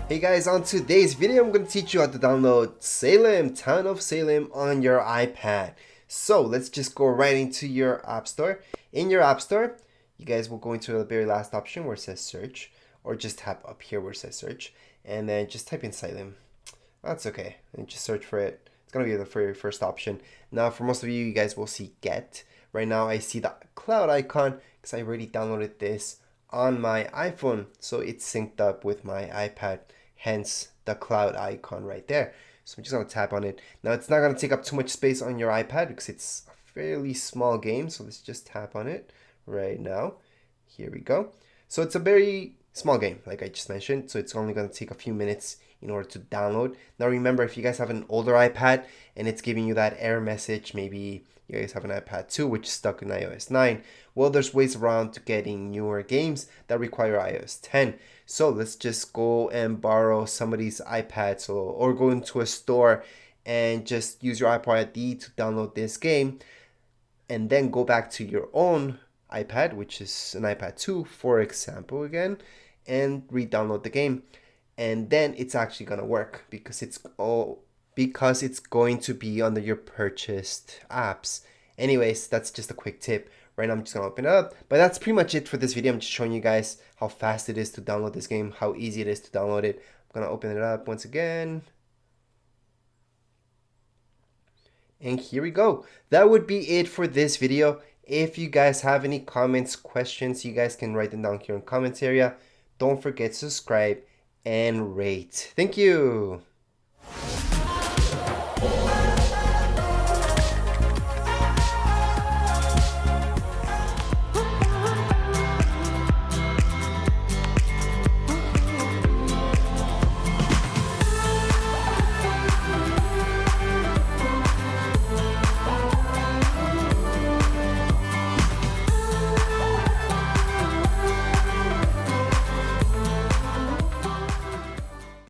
Hey guys, on today's video I'm going to teach you how to download Salem, Town of Salem on your iPad. So let's just go right into your App Store. In your App Store, you guys will go into the very last option where it says search, or just tap up here where it says search, and then just type in Salem. That's okay, and just search for it. It's going to be the very first option. Now for most of you, you guys will see get. Right now I see the cloud icon because I already downloaded this on my iPhone, so it's synced up with my iPad, hence the cloud icon right there. So I'm just gonna tap on it. Now it's not gonna take up too much space on your iPad because it's a fairly small game, so let's just tap on it right now. Here we go. So it's a very small game, like I just mentioned, so it's only gonna take a few minutes in order to download. Now remember, if you guys have an older iPad and it's giving you that error message, maybe you guys have an iPad 2 which is stuck in iOS 9, well, there's ways around to getting newer games that require iOS 10. So let's just go and borrow somebody's iPad, or go into a store and just use your Apple ID to download this game, and then go back to your own iPad, which is an iPad 2 for example again, and re-download the game. And then it's actually gonna work because it's going to be under your purchased apps. Anyways, that's just a quick tip. Right now I'm just gonna open it up, but that's pretty much it for this video. I'm just showing you guys how fast it is to download this game, how easy it is to download it. I'm gonna open it up once again. And here we go. That would be it for this video. If you guys have any comments, questions, you guys can write them down here in the comments area. Don't forget to subscribe and rate. Thank you.